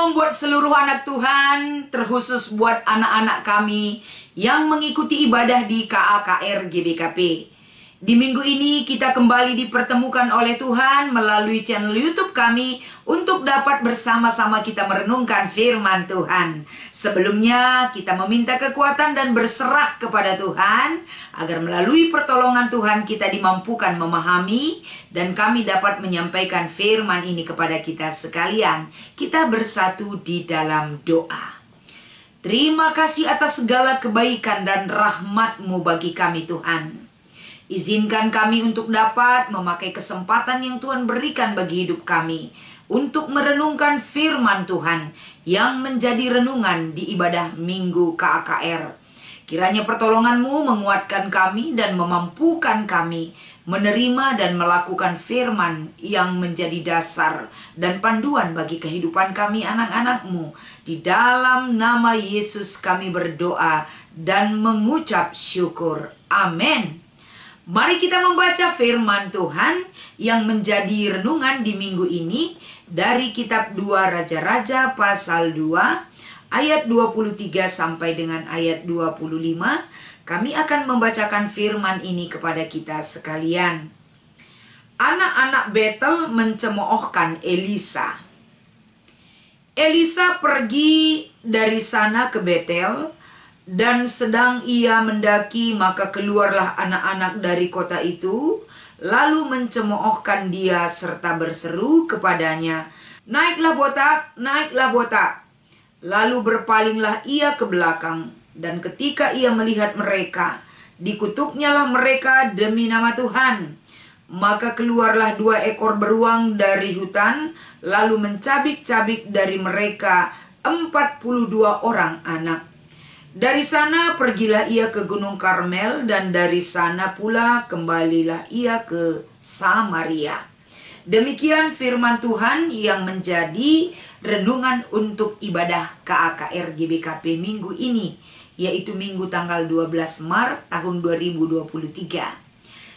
Shalom buat seluruh anak Tuhan, terkhusus buat anak-anak kami yang mengikuti ibadah di KAKR GBKP. Di minggu ini kita kembali dipertemukan oleh Tuhan melalui channel YouTube kami untuk dapat bersama-sama kita merenungkan firman Tuhan. Sebelumnya kita meminta kekuatan dan berserah kepada Tuhan agar melalui pertolongan Tuhan kita dimampukan memahami dan kami dapat menyampaikan firman ini kepada kita sekalian. Kita bersatu di dalam doa. Terima kasih atas segala kebaikan dan rahmat-Mu bagi kami Tuhan. Izinkan kami untuk dapat memakai kesempatan yang Tuhan berikan bagi hidup kami untuk merenungkan firman Tuhan yang menjadi renungan di ibadah Minggu KAKR. Kiranya pertolongan-Mu menguatkan kami dan memampukan kami menerima dan melakukan firman yang menjadi dasar dan panduan bagi kehidupan kami anak-anak-Mu. Di dalam nama Yesus kami berdoa dan mengucap syukur. Amin. Mari kita membaca firman Tuhan yang menjadi renungan di minggu ini dari kitab 2 Raja-Raja pasal 2 ayat 23 sampai dengan ayat 25. Kami akan membacakan firman ini kepada kita sekalian. Anak-anak Betel mencemoohkan Elisa. Elisa pergi dari sana ke Betel. Dan sedang ia mendaki, maka keluarlah anak-anak dari kota itu, lalu mencemoohkan dia serta berseru kepadanya, "Naiklah botak, naiklah botak." Lalu berpalinglah ia ke belakang, dan ketika ia melihat mereka, dikutuknyalah mereka demi nama Tuhan. Maka keluarlah 2 ekor beruang dari hutan, lalu mencabik-cabik dari mereka 42 orang anak. Dari sana pergilah ia ke Gunung Karmel, dan dari sana pula kembalilah ia ke Samaria. Demikian firman Tuhan yang menjadi renungan untuk ibadah KAKR GBKP minggu ini, yaitu minggu tanggal 12 Maret tahun 2023.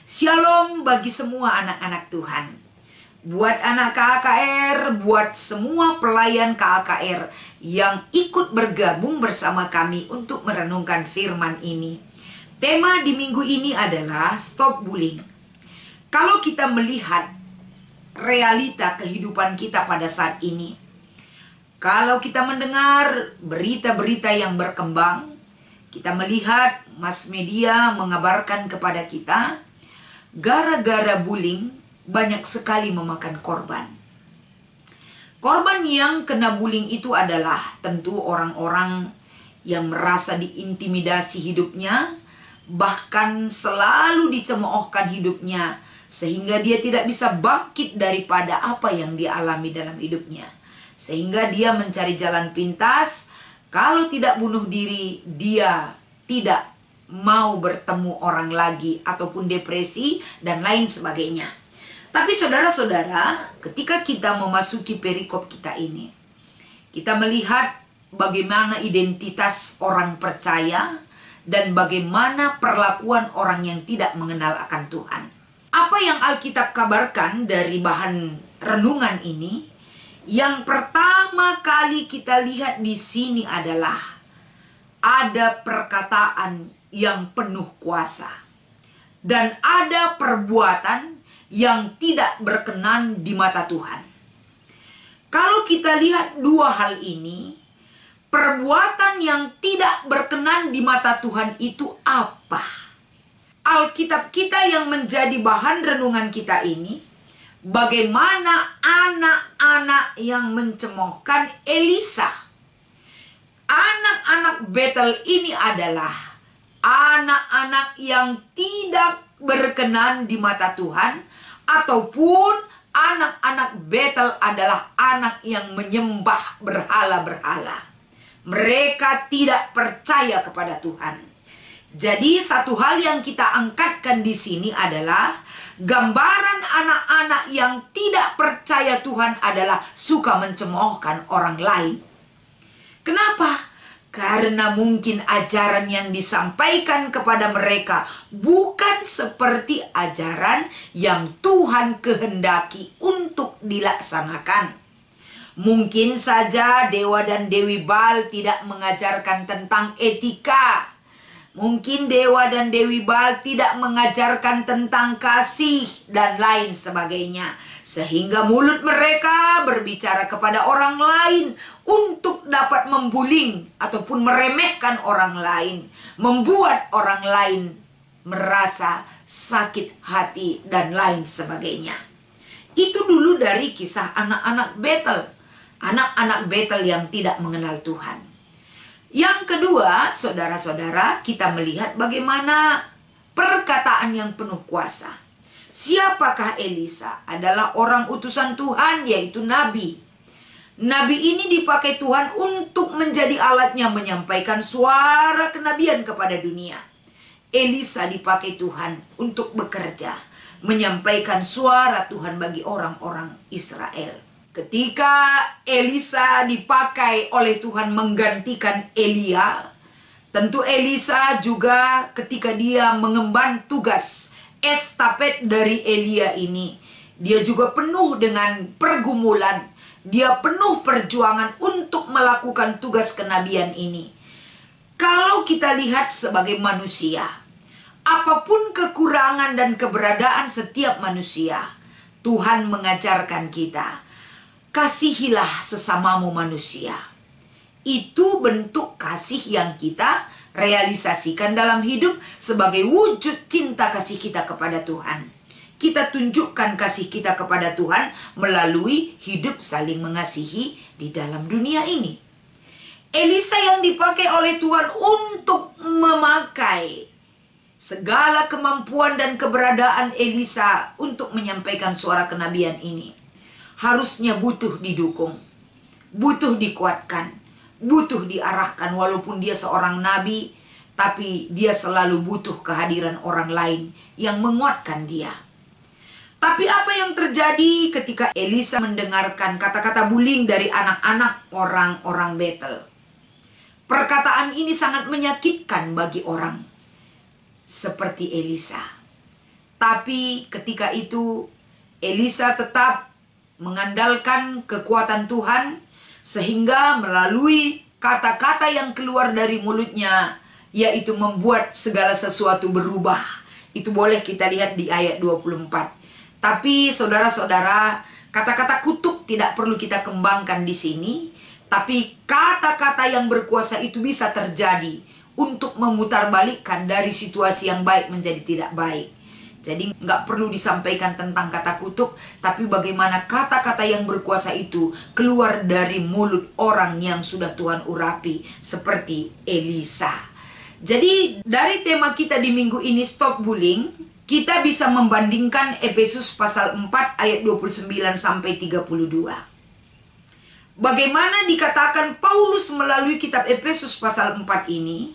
Shalom bagi semua anak-anak Tuhan. Buat anak KAKR, buat semua pelayan KAKR yang ikut bergabung bersama kami untuk merenungkan firman ini. Tema di minggu ini adalah stop bullying. Kalau kita melihat realita kehidupan kita pada saat ini, kalau kita mendengar berita-berita yang berkembang, kita melihat mass media mengabarkan kepada kita, gara-gara bullying banyak sekali memakan korban. Korban yang kena bullying itu adalah tentu orang-orang yang merasa diintimidasi hidupnya, bahkan selalu dicemoohkan hidupnya, sehingga dia tidak bisa bangkit daripada apa yang dia alami dalam hidupnya. Sehingga dia mencari jalan pintas, kalau tidak bunuh diri, dia tidak mau bertemu orang lagi, ataupun depresi, dan lain sebagainya. Tapi saudara-saudara, ketika kita memasuki perikop kita ini, kita melihat bagaimana identitas orang percaya dan bagaimana perlakuan orang yang tidak mengenal akan Tuhan. Apa yang Alkitab kabarkan dari bahan renungan ini? Yang pertama kali kita lihat di sini adalah ada perkataan yang penuh kuasa dan ada perbuatan yang tidak berkenan di mata Tuhan. Kalau kita lihat dua hal ini, perbuatan yang tidak berkenan di mata Tuhan itu apa? Alkitab kita yang menjadi bahan renungan kita ini, bagaimana anak-anak yang mencemoohkan Elisa. Anak-anak Betel ini adalah anak-anak yang tidak berkenan di mata Tuhan, ataupun anak-anak Betel adalah anak yang menyembah berhala-berhala. Mereka tidak percaya kepada Tuhan. Jadi satu hal yang kita angkatkan di sini adalah gambaran anak-anak yang tidak percaya Tuhan adalah suka mencemoohkan orang lain. Kenapa? Karena mungkin ajaran yang disampaikan kepada mereka bukan seperti ajaran yang Tuhan kehendaki untuk dilaksanakan. Mungkin saja dewa dan dewi Baal tidak mengajarkan tentang etika. Mungkin dewa dan dewi Baal tidak mengajarkan tentang kasih dan lain sebagainya. Sehingga mulut mereka berbicara kepada orang lain untuk dapat membuling ataupun meremehkan orang lain. Membuat orang lain merasa sakit hati dan lain sebagainya. Itu dulu dari kisah anak-anak Betel. Anak-anak Betel yang tidak mengenal Tuhan. Yang kedua, saudara-saudara, kita melihat bagaimana perkataan yang penuh kuasa. Siapakah Elisa? Adalah orang utusan Tuhan, yaitu nabi. Nabi ini dipakai Tuhan untuk menjadi alatnya menyampaikan suara kenabian kepada dunia. Elisa dipakai Tuhan untuk bekerja, menyampaikan suara Tuhan bagi orang-orang Israel. Ketika Elisa dipakai oleh Tuhan menggantikan Elia, tentu Elisa juga ketika dia mengemban tugas estafet dari Elia ini, dia juga penuh dengan pergumulan, dia penuh perjuangan untuk melakukan tugas kenabian ini. Kalau kita lihat sebagai manusia, apapun kekurangan dan keberadaan setiap manusia, Tuhan mengajarkan kita, kasihilah sesamamu manusia. Itu bentuk kasih yang kita realisasikan dalam hidup sebagai wujud cinta kasih kita kepada Tuhan. Kita tunjukkan kasih kita kepada Tuhan melalui hidup saling mengasihi di dalam dunia ini. Elisa yang dipakai oleh Tuhan untuk memakai segala kemampuan dan keberadaan Elisa untuk menyampaikan suara kenabian ini, harusnya butuh didukung, butuh dikuatkan, butuh diarahkan. Walaupun dia seorang nabi, tapi dia selalu butuh kehadiran orang lain yang menguatkan dia. Tapi apa yang terjadi ketika Elisa mendengarkan kata-kata bullying dari anak-anak orang-orang Betel? Perkataan ini sangat menyakitkan bagi orang seperti Elisa. Tapi ketika itu Elisa tetap mengandalkan kekuatan Tuhan, sehingga melalui kata-kata yang keluar dari mulutnya, yaitu membuat segala sesuatu berubah. Itu boleh kita lihat di ayat 24. Tapi saudara-saudara, kata-kata kutuk tidak perlu kita kembangkan di sini, tapi kata-kata yang berkuasa itu bisa terjadi untuk memutarbalikkan dari situasi yang baik menjadi tidak baik. Jadi nggak perlu disampaikan tentang kata kutuk, tapi bagaimana kata-kata yang berkuasa itu keluar dari mulut orang yang sudah Tuhan urapi, seperti Elisa. Jadi dari tema kita di minggu ini, Stop Bullying, kita bisa membandingkan Efesus pasal 4 ayat 29 sampai 32. Bagaimana dikatakan Paulus melalui kitab Efesus pasal 4 ini,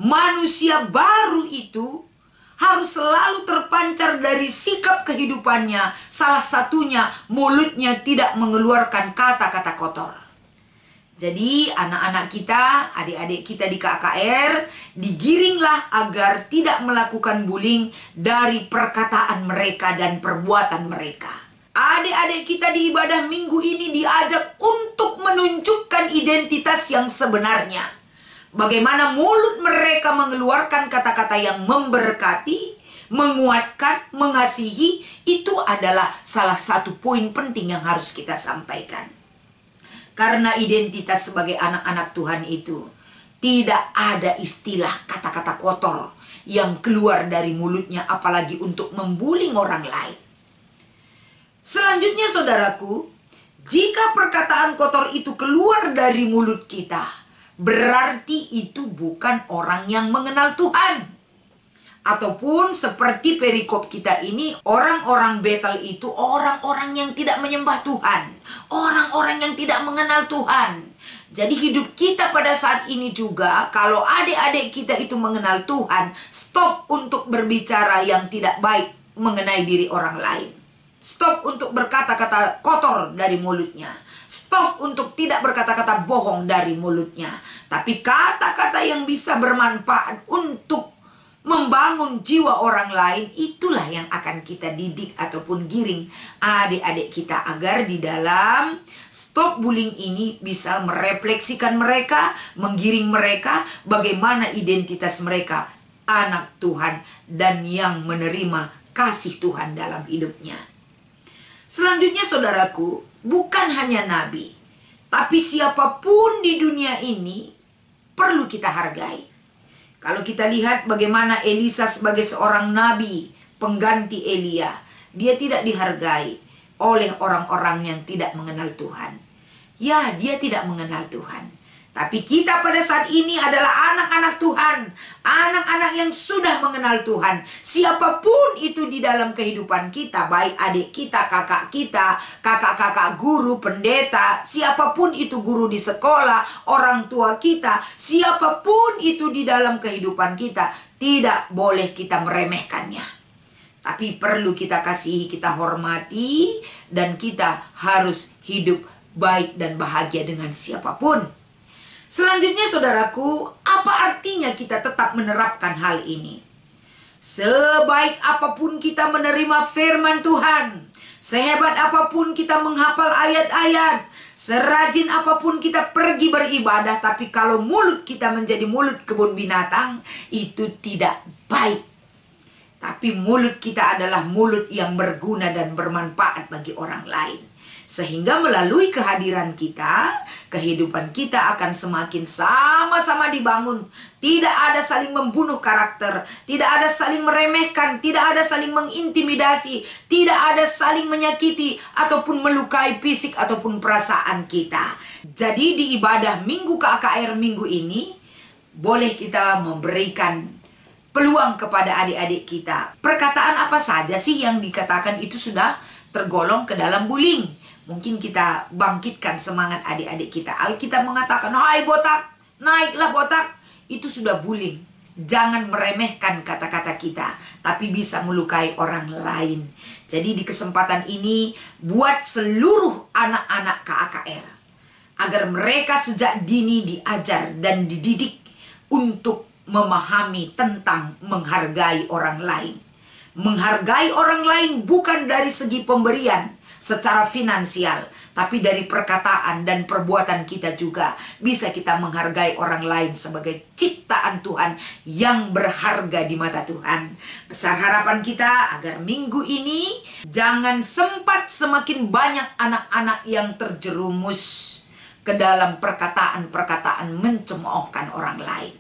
manusia baru itu harus selalu terpancar dari sikap kehidupannya. Salah satunya, mulutnya tidak mengeluarkan kata-kata kotor. Jadi anak-anak kita, adik-adik kita di KKR, digiringlah agar tidak melakukan bullying dari perkataan mereka dan perbuatan mereka. Adik-adik kita di ibadah minggu ini diajak untuk menunjukkan identitas yang sebenarnya. Bagaimana mulut mereka mengeluarkan kata-kata yang memberkati, menguatkan, mengasihi, itu adalah salah satu poin penting yang harus kita sampaikan. Karena identitas sebagai anak-anak Tuhan itu, tidak ada istilah kata-kata kotor yang keluar dari mulutnya, apalagi untuk membuli orang lain. Selanjutnya saudaraku, jika perkataan kotor itu keluar dari mulut kita, berarti itu bukan orang yang mengenal Tuhan. Ataupun seperti perikop kita ini, orang-orang Betel itu orang-orang yang tidak menyembah Tuhan, orang-orang yang tidak mengenal Tuhan. Jadi hidup kita pada saat ini juga, kalau adik-adik kita itu mengenal Tuhan, stop untuk berbicara yang tidak baik mengenai diri orang lain. Stop untuk berkata-kata kotor dari mulutnya. Stop untuk tidak berkata-kata bohong dari mulutnya. Tapi kata-kata yang bisa bermanfaat untuk membangun jiwa orang lain, itulah yang akan kita didik ataupun giring adik-adik kita agar di dalam Stop Bullying ini bisa merefleksikan mereka, menggiring mereka bagaimana identitas mereka anak Tuhan dan yang menerima kasih Tuhan dalam hidupnya. Selanjutnya saudaraku, bukan hanya nabi, tapi siapapun di dunia ini perlu kita hargai. Kalau kita lihat bagaimana Elisa sebagai seorang nabi, pengganti Elia, dia tidak dihargai oleh orang-orang yang tidak mengenal Tuhan. Ya, dia tidak mengenal Tuhan. Tapi kita pada saat ini adalah anak-anak Tuhan, anak-anak yang sudah mengenal Tuhan. Siapapun itu di dalam kehidupan kita, baik adik kita, kakak-kakak guru, pendeta, siapapun itu guru di sekolah, orang tua kita, siapapun itu di dalam kehidupan kita, tidak boleh kita meremehkannya. Tapi perlu kita kasihi, kita hormati, dan kita harus hidup baik dan bahagia dengan siapapun. Selanjutnya saudaraku, apa artinya kita tetap menerapkan hal ini? Sebaik apapun kita menerima firman Tuhan, sehebat apapun kita menghafal ayat-ayat, serajin apapun kita pergi beribadah, tapi kalau mulut kita menjadi mulut kebun binatang, itu tidak baik. Tapi mulut kita adalah mulut yang berguna dan bermanfaat bagi orang lain. Sehingga melalui kehadiran kita, kehidupan kita akan semakin sama-sama dibangun. Tidak ada saling membunuh karakter, tidak ada saling meremehkan, tidak ada saling mengintimidasi, tidak ada saling menyakiti ataupun melukai fisik ataupun perasaan kita. Jadi di ibadah Minggu KKR minggu ini, boleh kita memberikan peluang kepada adik-adik kita. Perkataan apa saja sih yang dikatakan itu sudah tergolong ke dalam bullying? Mungkin kita bangkitkan semangat adik-adik kita. Alkitab mengatakan, "Hai botak, naiklah botak." Itu sudah bullying. Jangan meremehkan kata-kata kita, tapi bisa melukai orang lain. Jadi di kesempatan ini, buat seluruh anak-anak KKR, agar mereka sejak dini diajar dan dididik untuk memahami tentang menghargai orang lain. Menghargai orang lain bukan dari segi pemberian secara finansial, tapi dari perkataan dan perbuatan kita juga bisa kita menghargai orang lain sebagai ciptaan Tuhan yang berharga di mata Tuhan. Besar harapan kita agar minggu ini jangan sempat semakin banyak anak-anak yang terjerumus ke dalam perkataan-perkataan mencemoohkan orang lain.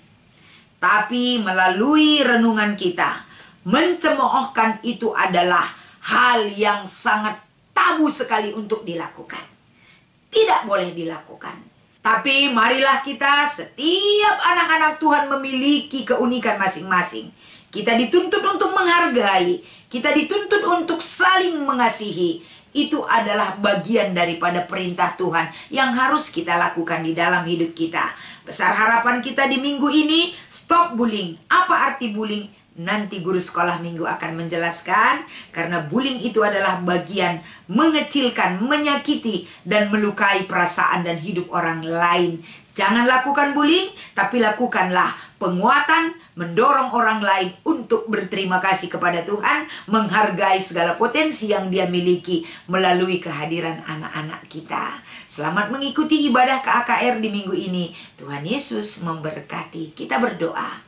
Tapi melalui renungan kita, mencemoohkan itu adalah hal yang sangat tabu sekali untuk dilakukan. Tidak boleh dilakukan. Tapi marilah kita, setiap anak-anak Tuhan memiliki keunikan masing-masing. Kita dituntut untuk menghargai. Kita dituntut untuk saling mengasihi. Itu adalah bagian daripada perintah Tuhan yang harus kita lakukan di dalam hidup kita. Besar harapan kita di minggu ini, stop bullying. Apa arti bullying? Nanti guru sekolah minggu akan menjelaskan, karena bullying itu adalah bagian mengecilkan, menyakiti, dan melukai perasaan dan hidup orang lain. Jangan lakukan bullying, tapi lakukanlah penguatan, mendorong orang lain untuk berterima kasih kepada Tuhan, menghargai segala potensi yang dia miliki melalui kehadiran anak-anak kita. Selamat mengikuti ibadah KKR di minggu ini. Tuhan Yesus memberkati. Kita berdoa.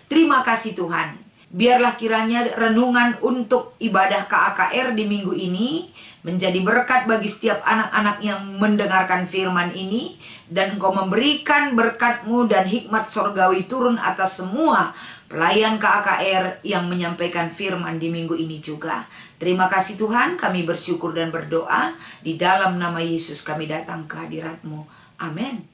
Terima kasih Tuhan. Biarlah kiranya renungan untuk ibadah KKR di minggu ini menjadi berkat bagi setiap anak-anak yang mendengarkan firman ini. Dan Engkau memberikan berkat-Mu dan hikmat sorgawi turun atas semua pelayan KKR yang menyampaikan firman di minggu ini juga. Terima kasih Tuhan, kami bersyukur dan berdoa. Di dalam nama Yesus kami datang ke hadirat-Mu. Amin.